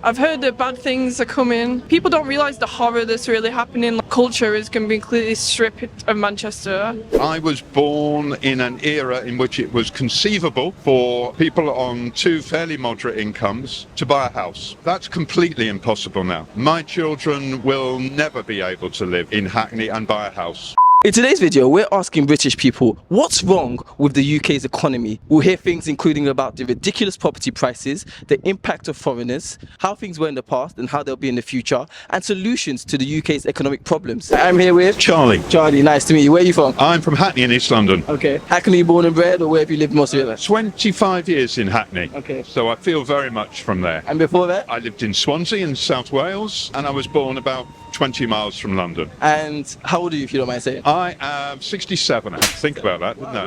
I've heard that bad things are coming. People don't realise the horror that's really happening. Culture is going to be completely stripped of Manchester. I was born in an era in which it was conceivable for people on two fairly moderate incomes to buy a house. That's completely impossible now. My children will never be able to live in Hackney and buy a house. In today's video, we're asking British people what's wrong with the UK's economy. We'll hear things including about the ridiculous property prices, the impact of foreigners, how things were in the past and how they'll be in the future, and solutions to the UK's economic problems. I'm here with Charlie. Charlie, nice to meet you. Where are you from? I'm from Hackney in East London. Okay. Hackney born and bred, or where have you lived most of your life? 25 years in Hackney. Okay. So I feel very much from there. And before that? I lived in Swansea in South Wales, and I was born about 20 miles from London. And how old are you, if you don't mind saying? I am 67. I had to think about that, didn't I?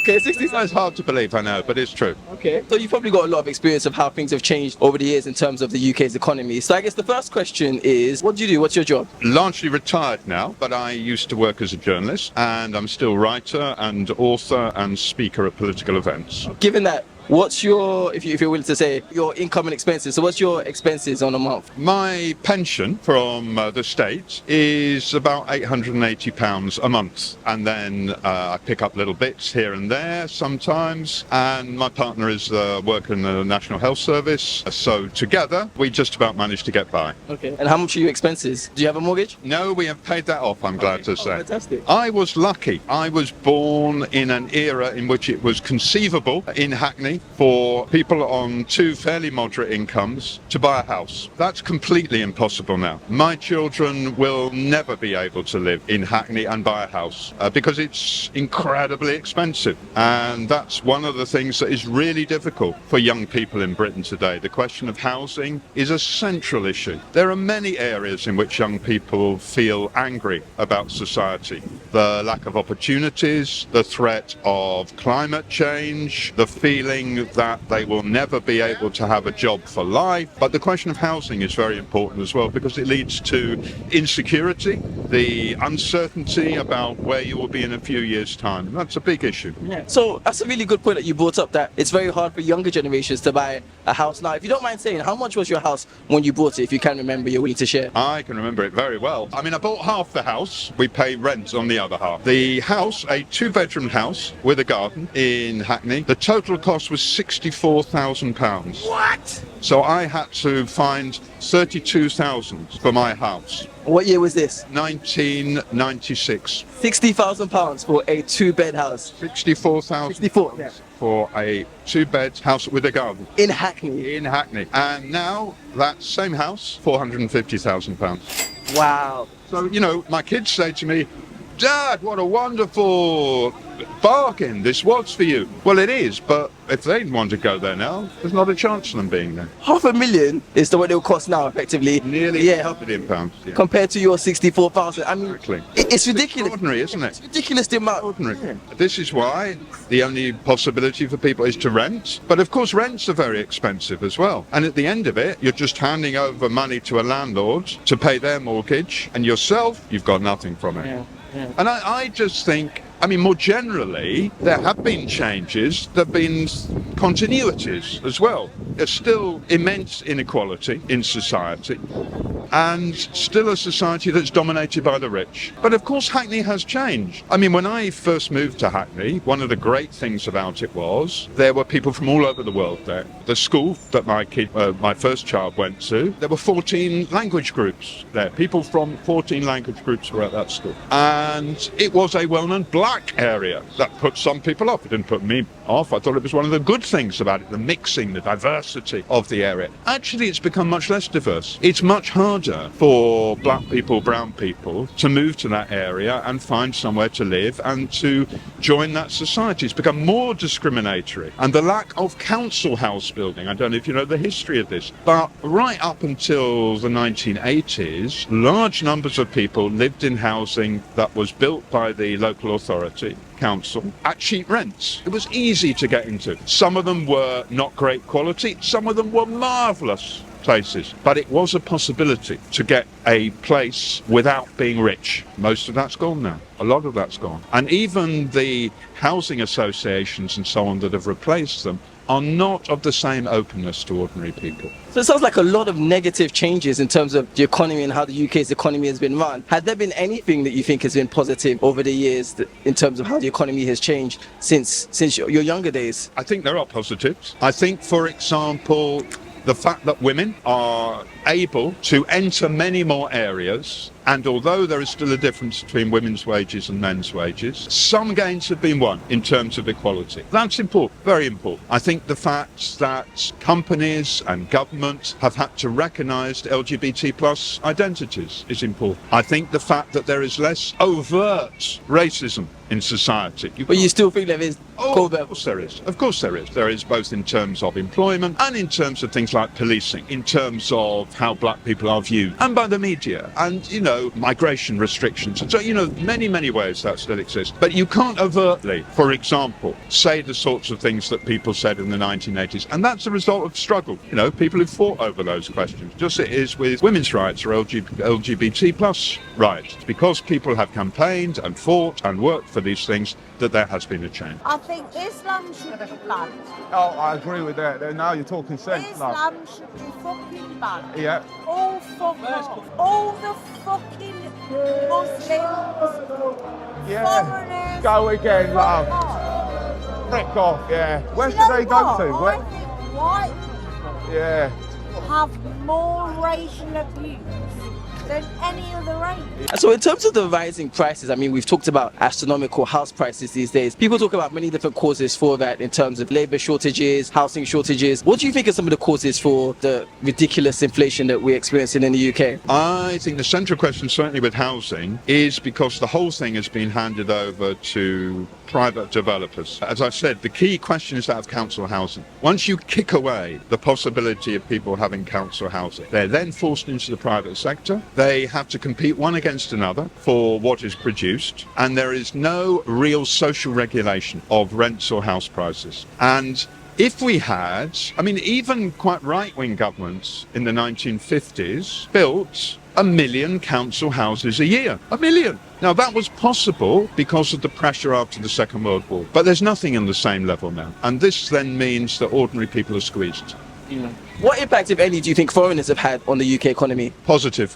Okay, 67. It's hard to believe, I know, but it's true. Okay. So you've probably got a lot of experience of how things have changed over the years in terms of the UK's economy. So I guess the first question is, what do you do? What's your job? Largely retired now, but I used to work as a journalist, and I'm still writer and author and speaker at political events. Given that, what's your, if you're willing to say, your income and expenses? So what's your expenses on a month? My pension from the state is about £880 a month, and then I pick up little bits here and there sometimes, and my partner is working in the National Health Service, so together we just about manage to get by. Okay. And how much are your expenses? Do you have a mortgage? No, we have paid that off, I'm glad to say. Fantastic. I was lucky. I was born in an era in which it was conceivable in Hackney for people on two fairly moderate incomes to buy a house. That's completely impossible now. My children will never be able to live in Hackney and buy a house because it's incredibly expensive. And that's one of the things that is really difficult for young people in Britain today. The question of housing is a central issue. There are many areas in which young people feel angry about society. The lack of opportunities, the threat of climate change, the feeling that they will never be able to have a job for life. But the question of housing is very important as well, because it leads to insecurity, the uncertainty about where you will be in a few years' time. That's a big issue. Yeah. So that's a really good point that you brought up, that it's very hard for younger generations to buy a house now. If you don't mind saying, how much was your house when you bought it, if you can remember, you're willing to share? I can remember it very well. I mean, I bought half the house. We pay rent on the other half. The house, a two-bedroom house with a garden in Hackney, the total cost was £64,000. What? So I had to find 32,000 for my house. What year was this? 1996. £60,000 for a two-bed house. 64,000 64, yeah. for a two-bed house with a garden. In Hackney? In Hackney. And now that same house, £450,000. Wow. So, you know, my kids say to me, "Dad, what a wonderful bargain this was for you." Well, it is, but if they want to go there now, there's not a chance of them being there. £500,000 is the what it'll cost now, effectively. Nearly £500 million. Yeah. Compared to your 64,000. I mean, Exactly. it's ridiculous. Extraordinary, isn't it? It's ridiculous the amount. Ordinary. Yeah. This is why the only possibility for people is to rent. But of course, rents are very expensive as well. And at the end of it, you're just handing over money to a landlord to pay their mortgage, and yourself, you've got nothing from it. Yeah. Yeah. And I just think, I mean, more generally, there have been changes, there have been continuities as well. There's still immense inequality in society, and still a society that's dominated by the rich. But of course, Hackney has changed. I mean, when I first moved to Hackney, one of the great things about it was there were people from all over the world there. The school that my first child went to, there were 14 language groups there. People from 14 language groups were at that school. And it was a well-known black area. That put some people off. It didn't put me off. I thought it was one of the good things about it, the mixing, the diversity of the area. Actually, it's become much less diverse. It's much harder for black people, brown people to move to that area and find somewhere to live and to join that society. It's become more discriminatory. And the lack of council house building, I don't know if you know the history of this, but right up until the 1980s, large numbers of people lived in housing that was built by the local authority, council, at cheap rents. It was easy to get into. Some of them were not great quality, some of them were marvellous places, but it was a possibility to get a place without being rich. Most of that's gone now. A lot of that's gone. And even the housing associations and so on that have replaced them are not of the same openness to ordinary people. So it sounds like a lot of negative changes in terms of the economy and how the UK's economy has been run. Had there been anything that you think has been positive over the years in terms of how the economy has changed since your younger days? I think there are positives. I think, for example, the fact that women are able to enter many more areas, and although there is still a difference between women's wages and men's wages, some gains have been won in terms of equality. That's important, very important. I think the fact that companies and governments have had to recognise LGBT plus identities is important. I think the fact that there is less overt racism in society. But you still think there is? Of course there is. Of course there is. There is, both in terms of employment and in terms of things like policing, in terms of how black people are viewed, and by the media, and, migration restrictions. And so, many ways that still exists. But you can't overtly, for example, say the sorts of things that people said in the 1980s. And that's a result of struggle. People who fought over those questions. Just as it is with women's rights or LGBT plus rights. Because people have campaigned and fought and worked for these things, that there has been a change. I think Islam should be banned. Oh, I agree with that. Now you're talking sense. Islam should be fucking banned. Yeah. All fuck off. All the fucking Muslims, foreigners. Go again, love. Frick off, yeah. Where should they go to? I think white Yeah. have more racial abuse than any other race. So in terms of the rising prices, we've talked about astronomical house prices these days. People talk about many different causes for that in terms of labour shortages, housing shortages. What do you think are some of the causes for the ridiculous inflation that we're experiencing in the UK? I think the central question, certainly with housing, is because the whole thing has been handed over to private developers. As I said, the key question is that of council housing. Once you kick away the possibility of people having council housing, they're then forced into the private sector. They have to compete one against another for what is produced, and there is no real social regulation of rents or house prices. And if we had, even quite right-wing governments in the 1950s built 1 million council houses a year. 1 million. Now, that was possible because of the pressure after the Second World War. But there's nothing on the same level now. And this then means that ordinary people are squeezed. What impact, if any, do you think foreigners have had on the UK economy? Positive.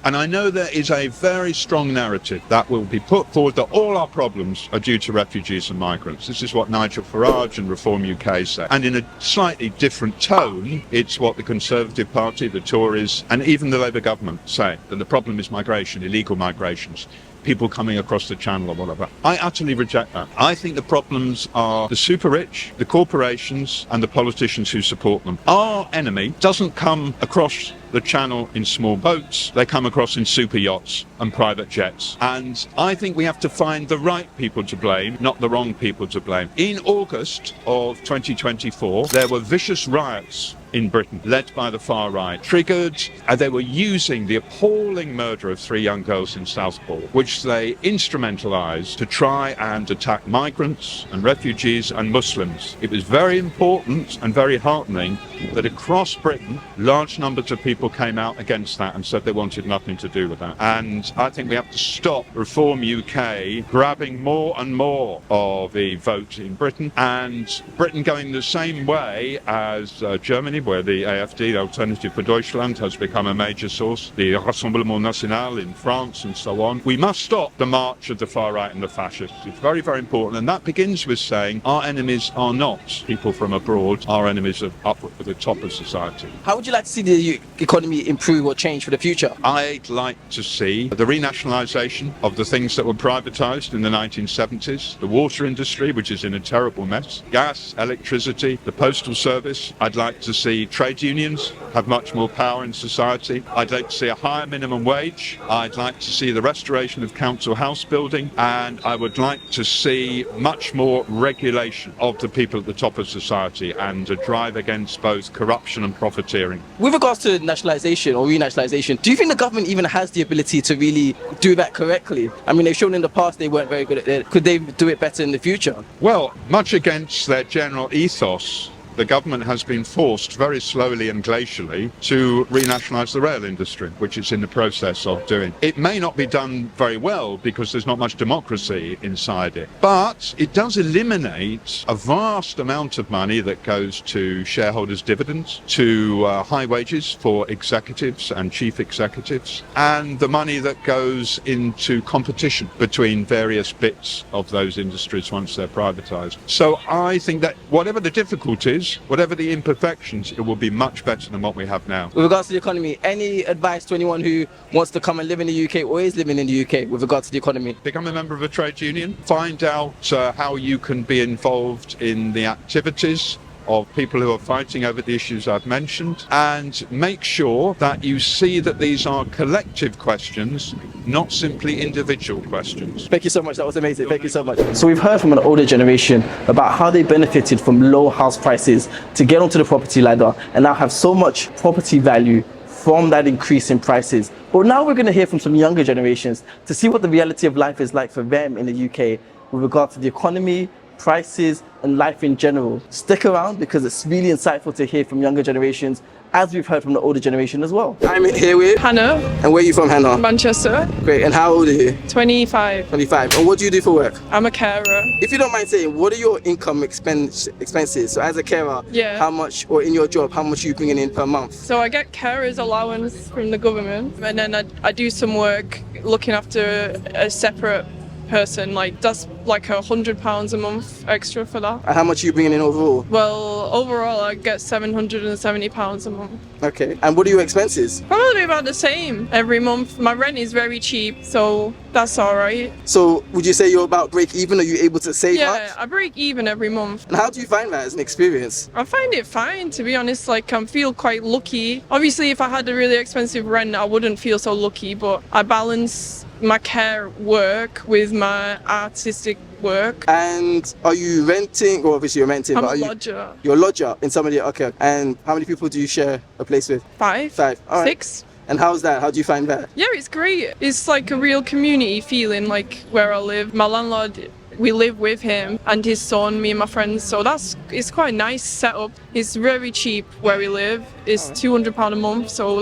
And I know there is a very strong narrative that will be put forward that all our problems are due to refugees and migrants. This is what Nigel Farage and Reform UK say. And in a slightly different tone, it's what the Conservative Party, the Tories, and even the Labour government say, that the problem is migration, illegal migrations, people coming across the channel or whatever. I utterly reject that. I think the problems are the super rich, the corporations, and the politicians who support them. Our enemy doesn't come across the channel in small boats. They come across in super yachts and private jets. And I think we have to find the right people to blame, not the wrong people to blame. In August of 2024, there were vicious riots in Britain, led by the far right, triggered, and they were using the appalling murder of 3 young girls in Southport, which they instrumentalized to try and attack migrants and refugees and Muslims. It was very important and very heartening that across Britain, large numbers of people came out against that and said they wanted nothing to do with that. And I think we have to stop Reform UK grabbing more and more of the vote in Britain, and Britain going the same way as Germany, where the AfD, the Alternative for Deutschland, has become a major source, the Rassemblement National in France and so on. We must stop the march of the far right and the fascists. It's very, very important, and that begins with saying our enemies are not people from abroad, our enemies are up at the top of society. How would you like to see the economy improve or change for the future? I'd like to see the renationalisation of the things that were privatised in the 1970s, the water industry, which is in a terrible mess, gas, electricity, the postal service. I'd like to see trade unions have much more power in society. I'd like to see a higher minimum wage. I'd like to see the restoration of council house building, and I would like to see much more regulation of the people at the top of society and a drive against both corruption and profiteering. With regards to nationalisation or renationalisation, do you think the government even has the ability to really do that correctly? They've shown in the past they weren't very good at it. Could they do it better in the future? Well, much against their general ethos, the government has been forced very slowly and glacially to renationalise the rail industry, which it's in the process of doing. It may not be done very well because there's not much democracy inside it, but it does eliminate a vast amount of money that goes to shareholders' dividends, to high wages for executives and chief executives, and the money that goes into competition between various bits of those industries once they're privatised. So I think that whatever the difficulties, whatever the imperfections, it will be much better than what we have now. With regards to the economy, any advice to anyone who wants to come and live in the UK or is living in the UK with regards to the economy? Become a member of a trade union, find out how you can be involved in the activities of people who are fighting over the issues I've mentioned, and make sure that you see that these are collective questions, not simply individual questions. Thank you so much, that was amazing. Thank you so much. So we've heard from an older generation about how they benefited from low house prices to get onto the property ladder and now have so much property value from that increase in prices. But now we're going to hear from some younger generations to see what the reality of life is like for them in the UK with regard to the economy, prices and life in general. Stick around because it's really insightful to hear from younger generations, as we've heard from the older generation as well. I'm here with Hannah. And where are you from, Hannah? Manchester. Great. And how old are you? 25. 25. And what do you do for work? I'm a carer. If you don't mind saying, what are your income expenses? So as a carer, Yeah. how much, or in your job, how much are you bringing in per month? So I get carers allowance from the government, and then I do some work looking after a separate person. Like that's like £100 a month extra for that. And how much are you bringing in overall? Well, overall I get £770 a month. Okay. And what are your expenses? Probably about the same every month. My rent is very cheap, so that's all right. So would you say you're about break even? Are you able to save much? Yeah, I break even every month. And how do you find that as an experience? I find it fine, to be honest. Like I feel quite lucky. Obviously, if I had a really expensive rent, I wouldn't feel so lucky, but I balance my care work with my artistic work. And are you renting? Well, obviously you're renting, I'm but a are you? lodger. You're a lodger in somebody. Okay. And how many people do you share a place with? 5. 5. All right. 6. And how's that? How do you find that? Yeah, it's great. It's like a real community feeling, like where I live. My landlord, we live with him and his son, me and my friends. So it's quite a nice setup. It's very cheap where we live. It's £200 a month. So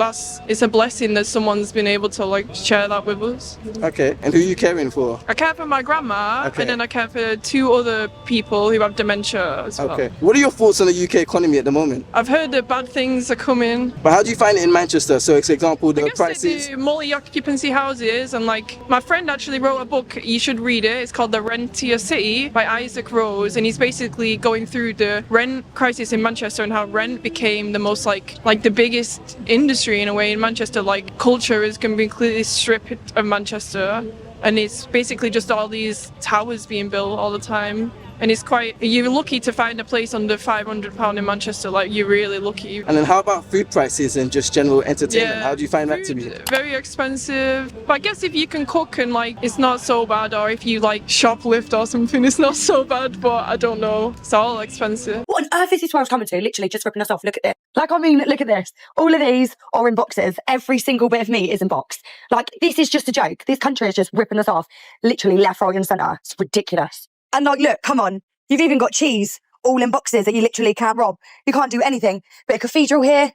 it's a blessing that someone's been able to like share that with us. Okay. And who are you caring for? I care for my grandma, Okay. and then I care for 2 other people who have dementia as well. Okay. What are your thoughts on the UK economy at the moment? I've heard that bad things are coming. But how do you find it in Manchester? So, for example, I the guess they prices. do multi-occupancy houses, and like my friend actually wrote a book, you should read it. It's called The Rentier City by Isaac Rose, and he's basically going through the rent crisis in Manchester and how rent became the most like the biggest industry in a way in Manchester. Like culture is going to be completely stripped of Manchester, and it's basically just all these towers being built all the time. And you're lucky to find a place under £500 in Manchester, like you're really lucky. And then how about food prices and just general entertainment? How do you find that to be? Very expensive. But I guess if you can cook and like it's not so bad, or if you like shoplift or something, it's not so bad, but I don't know. It's all expensive. What on earth is this world coming to? Literally just ripping us off. Look at this. Like, I mean, look at this. All of these are in boxes. Every single bit of meat is in box. Like, this is just a joke. This country is just ripping us off. Literally left, right and centre. It's ridiculous. And like, look, come on. You've even got cheese all in boxes that you literally can't rob. You can't do anything. Bit of cathedral here,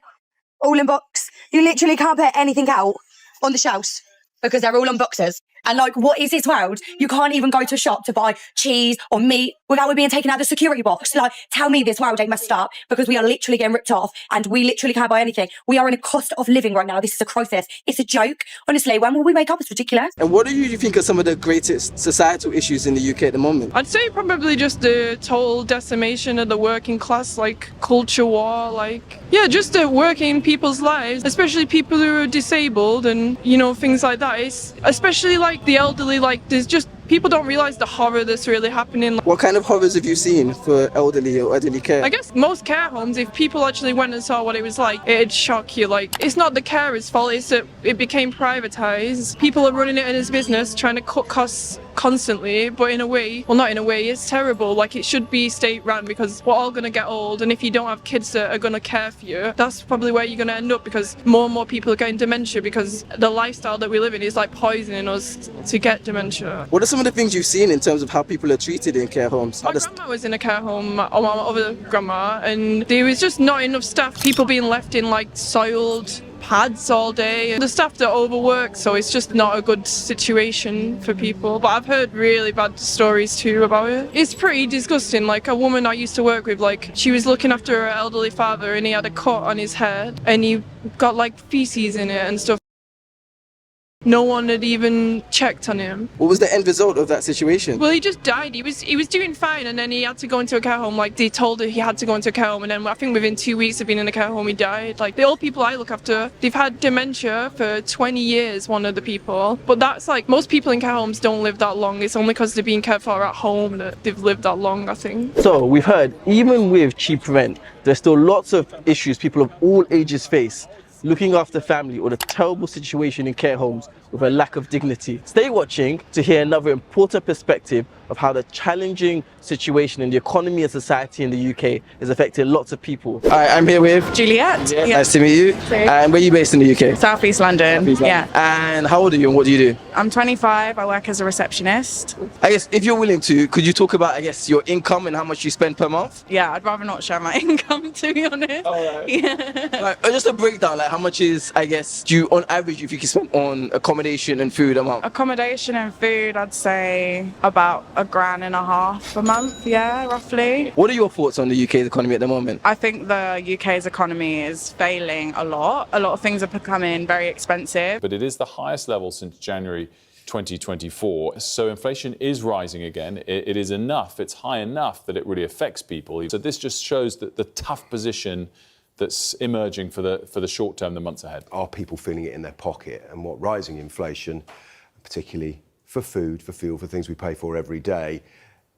all in box. You literally can't put anything out on the shelves because they're all in boxes. And like, what is this world? You can't even go to a shop to buy cheese or meat without it being taken out of the security box. Like, tell me this world ain't messed up, because we are literally getting ripped off and we literally can't buy anything. We are in a cost of living right now. This is a crisis. It's a joke. Honestly, when will we wake up? It's ridiculous. And what do you think are some of the greatest societal issues in the UK at the moment? I'd say probably just the total decimation of the working class, like culture war, just the working people's lives, especially people who are disabled and, things like that. It's especially like the elderly, there's just people don't realise the horror that's really happening. What kind of horrors have you seen for elderly or elderly care? I guess most care homes, if people actually went and saw what it was like, it'd shock you. It's not the carers' fault, it's that it became privatised. People are running it as business, trying to cut costs constantly, but in a way, well, not in a way, it's terrible. It should be state run, because we're all going to get old, and if you don't have kids that are going to care for you, that's probably where you're going to end up, because more and more people are getting dementia, because the lifestyle that we live in is poisoning us to get dementia. What are some some of the things you've seen in terms of how people are treated in care homes? My grandma was in a care home, or my other grandma, and there was just not enough staff. People being left in like soiled pads all day. The staff that overwork, so it's just not a good situation for people. But I've heard really bad stories too about it. It's pretty disgusting. Like a woman I used to work with, like she was looking after her elderly father and he had a cut on his head and he got like feces in it and stuff. No one had even checked on him. What was the end result of that situation? Well, he just died. He was doing fine, and then he had to go into a care home. Like they told him he had to go into a care home, and then I think within 2 weeks of being in a care home, he died. Like the old people I look after, they've had dementia for 20 years. One of the people, but that's like most people in care homes don't live that long. It's only because they're being cared for at home that they've lived that long, I think. So we've heard, even with cheap rent, there's still lots of issues people of all ages face. Looking after family or the terrible situation in care homes with a lack of dignity. Stay watching to hear another important perspective of how the challenging situation in the economy and society in the UK is affecting lots of people. I'm here with Juliet. Yeah. Nice to meet you. And where are you based in the UK? South East London. Yeah. And how old are you and what do you do? I'm 25. I work as a receptionist. I guess if you're willing to, could you talk about, I guess, your income and how much you spend per month? Yeah, I'd rather not share my income, to be honest. Right. Yeah. Like, just a breakdown, like how much is, I guess, do you on average if you can spend on accommodation and food a month? Accommodation and food, I'd say about £1.5 grand a month, yeah, roughly. What are your thoughts on the UK's economy at the moment? I think the UK's economy is failing a lot. A lot of things are becoming very expensive. But it is the highest level since January 2024. So inflation is rising again. It is enough, it's high enough that it really affects people. So this just shows that the tough position that's emerging for the short term, the months ahead. Are people feeling it in their pocket? And what rising inflation, particularly for food, for fuel, for things we pay for every day,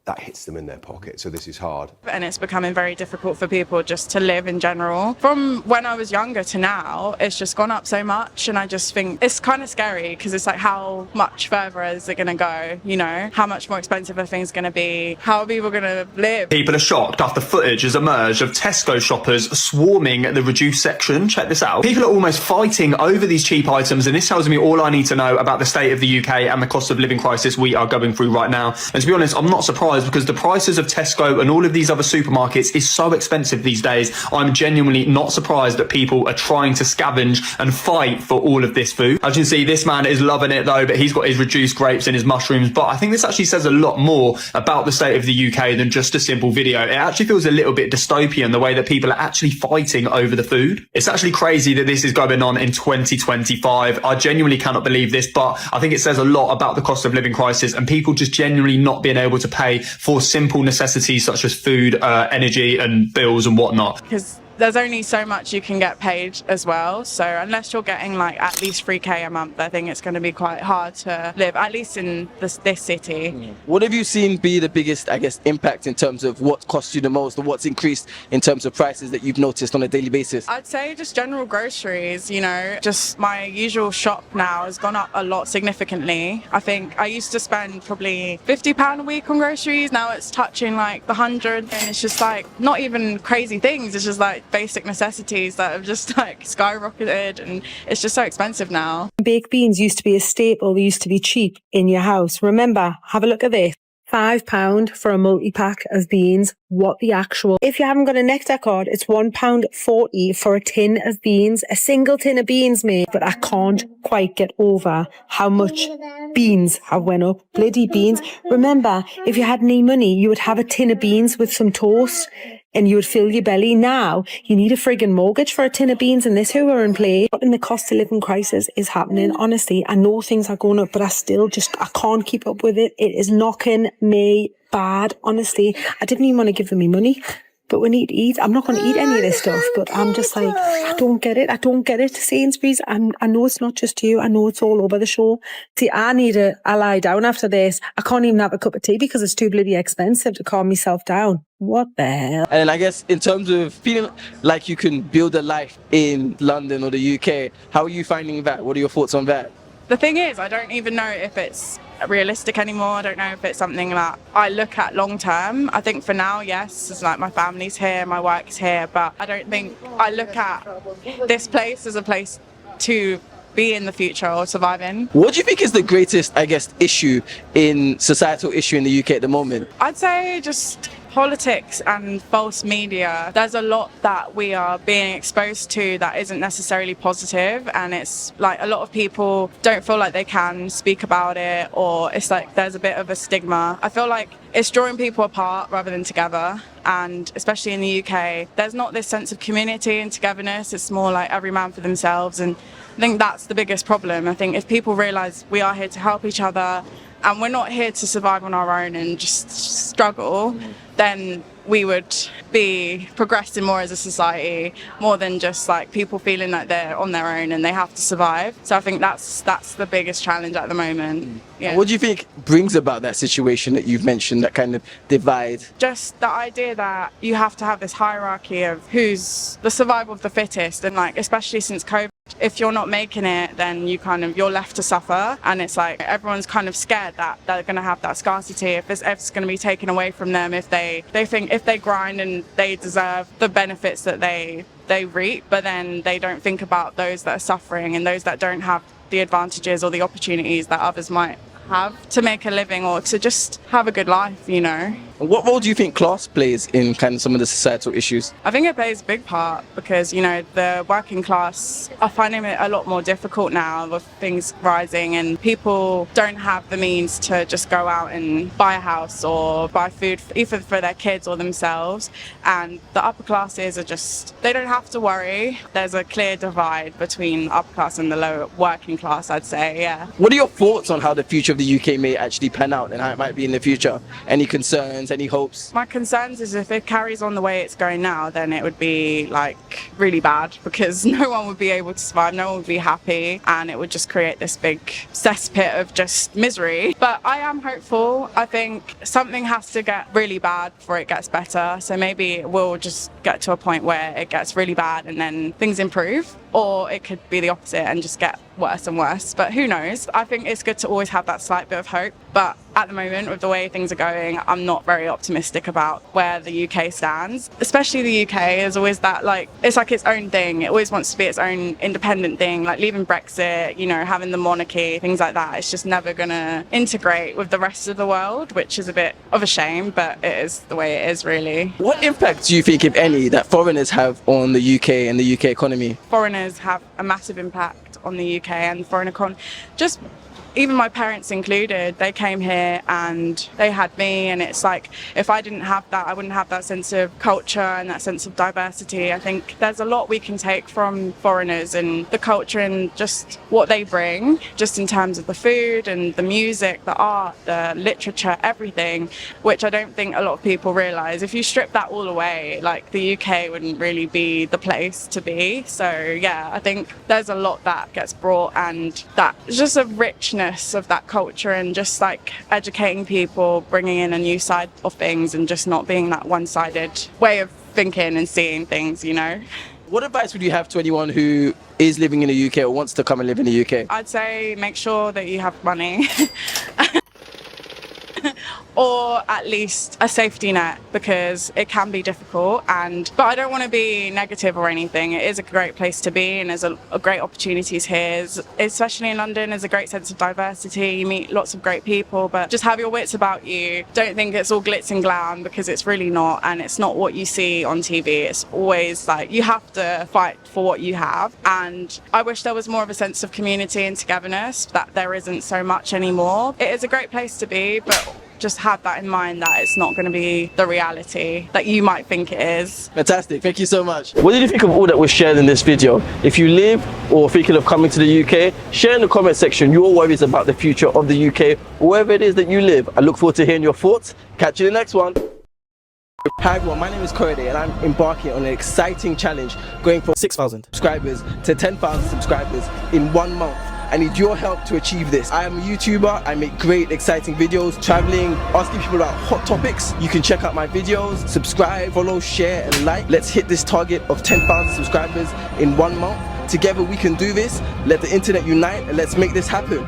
that hits them in their pocket. So this is hard. And it's becoming very difficult for people just to live in general. From when I was younger to now, it's just gone up so much. And I just think it's kind of scary because it's like, how much further is it going to go? You know, how much more expensive are things going to be? How are people going to live? People are shocked after footage has emerged of Tesco shoppers swarming the reduced section. Check this out. People are almost fighting over these cheap items. And this tells me all I need to know about the state of the UK and the cost of living crisis we are going through right now. And to be honest, I'm not surprised because the prices of Tesco and all of these other supermarkets is so expensive these days. I'm genuinely not surprised that people are trying to scavenge and fight for all of this food. As you can see, this man is loving it though, but he's got his reduced grapes and his mushrooms. But I think this actually says a lot more about the state of the UK than just a simple video. It actually feels a little bit dystopian, the way that people are actually fighting over the food. It's actually crazy that this is going on in 2025. I genuinely cannot believe this, but I think it says a lot about the cost of living crisis and people just genuinely not being able to pay for simple necessities such as food, energy and bills and whatnot. Because there's only so much you can get paid as well. So unless you're getting like at least 3k a month, I think it's going to be quite hard to live, at least in this city. What have you seen be the biggest, I guess, impact in terms of what costs you the most or what's increased in terms of prices that you've noticed on a daily basis? I'd say just general groceries, you know, just my usual shop now has gone up a lot significantly. I think I used to spend probably £50 a week on groceries. Now it's touching like the 100, and it's just like not even crazy things. It's just like basic necessities that have just like skyrocketed, and it's just so expensive now. Baked beans used to be a staple. They used to be cheap in your house. Remember, have a look at this. £5 for a multi-pack of beans. What the actual... If you haven't got a Nectar card, it's £1.40 for a tin of beans. A single tin of beans, mate. But I can't quite get over how much beans have went up. Bloody beans. Remember, if you had any money, you would have a tin of beans with some toast and you would fill your belly. Now, you need a friggin' mortgage for a tin of beans, and this who are in play. And the cost of living crisis is happening. Honestly, I know things are going up, but I can't keep up with it. It is knocking me bad, honestly. I didn't even want to give them my money, but we need to eat. I'm not going to eat any of this stuff, but I'm just like, I don't get it. I don't get it. Sainsbury's, I know it's not just you. I know it's all over the show. See, I lie down after this. I can't even have a cup of tea because it's too bloody expensive to calm myself down. What the hell? And I guess in terms of feeling like you can build a life in London or the UK, how are you finding that? What are your thoughts on that? The thing is, I don't even know if it's realistic anymore. I don't know if it's something that I look at long term. I think for now, yes, it's like my family's here, my work's here, but I don't think I look at this place as a place to be in the future or survive in. What do you think is the greatest, I guess, societal issue in the UK at the moment? I'd say just politics and false media. There's a lot that we are being exposed to that isn't necessarily positive, and it's like a lot of people don't feel like they can speak about it, or it's like there's a bit of a stigma. I feel like it's drawing people apart rather than together, and especially in the UK there's not this sense of community and togetherness. It's more like every man for themselves, and I think that's the biggest problem. I think if people realise we are here to help each other and we're not here to survive on our own and just struggle, then we would be progressing more as a society, more than just like people feeling like they're on their own and they have to survive. So I think that's the biggest challenge at the moment. Yeah. What do you think brings about that situation that you've mentioned, that kind of divide? Just the idea that you have to have this hierarchy of who's the survival of the fittest, and like especially since COVID, if you're not making it, then you're left to suffer, and it's like everyone's kind of scared that they're going to have that scarcity if it's going to be taken away from them, if they think if they grind and they deserve the benefits that they reap, but then they don't think about those that are suffering and those that don't have the advantages or the opportunities that others might have to make a living or to just have a good life, you know. What role do you think class plays in kind of some of the societal issues? I think it plays a big part because, you know, the working class are finding it a lot more difficult now with things rising, and people don't have the means to just go out and buy a house or buy food either for their kids or themselves. And the upper classes are just, they don't have to worry. There's a clear divide between the upper class and the lower working class, I'd say, yeah. What are your thoughts on how the future of the UK may actually pan out and how it might be in the future? Any concerns? Any hopes? My concerns is if it carries on the way it's going now, then it would be like really bad, because no one would be able to survive, no one would be happy, and it would just create this big cesspit of just misery. But I am hopeful. I think something has to get really bad before it gets better, so maybe we'll just get to a point where it gets really bad and then things improve, or it could be the opposite and just get worse and worse, but who knows. I think it's good to always have that slight bit of hope, but at the moment with the way things are going, I'm not very optimistic about where the UK stands. Especially the UK is always that, like, it's like its own thing. It always wants to be its own independent thing, like leaving Brexit, you know, having the monarchy, things like that. It's just never gonna integrate with the rest of the world, which is a bit of a shame, but it is the way it is, really. What impact do you think, if any, that foreigners have on the UK and the UK economy? Foreigners have a massive impact on the UK and foreign economy. Just even my parents included, they came here and they had me, and it's like if I didn't have that, I wouldn't have that sense of culture and that sense of diversity. I think there's a lot we can take from foreigners and the culture and just what they bring, just in terms of the food and the music, the art, the literature, everything, which I don't think a lot of people realise. If you strip that all away, like, the UK wouldn't really be the place to be. So yeah, I think there's a lot that gets brought, and that just a richness of that culture, and just like educating people, bringing in a new side of things, and just not being that one-sided way of thinking and seeing things, you know. What advice would you have to anyone who is living in the UK or wants to come and live in the UK? I'd say make sure that you have money. Or at least a safety net, because it can be difficult. But I don't want to be negative or anything. It is a great place to be, and there's a great opportunities here, especially in London. There's a great sense of diversity. You meet lots of great people, but just have your wits about you. Don't think it's all glitz and glam, because it's really not, and it's not what you see on TV. It's always like you have to fight for what you have, and I wish there was more of a sense of community and togetherness that there isn't so much anymore. It is a great place to be, but just have that in mind, that it's not going to be the reality that you might think it is. Fantastic, thank you so much. What did you think of all that was shared in this video? If you live or thinking of coming to the UK, share in the comment section your worries about the future of the UK, wherever it is that you live. I look forward to hearing your thoughts. Catch you in the next one. Hi everyone, my name is Korede, and I'm embarking on an exciting challenge going from 6,000 subscribers to 10,000 subscribers in 1 month. I need your help to achieve this. I am a YouTuber, I make great exciting videos, traveling, asking people about hot topics. You can check out my videos, subscribe, follow, share and like. Let's hit this target of 10,000 subscribers in 1 month. Together we can do this. Let the internet unite and let's make this happen.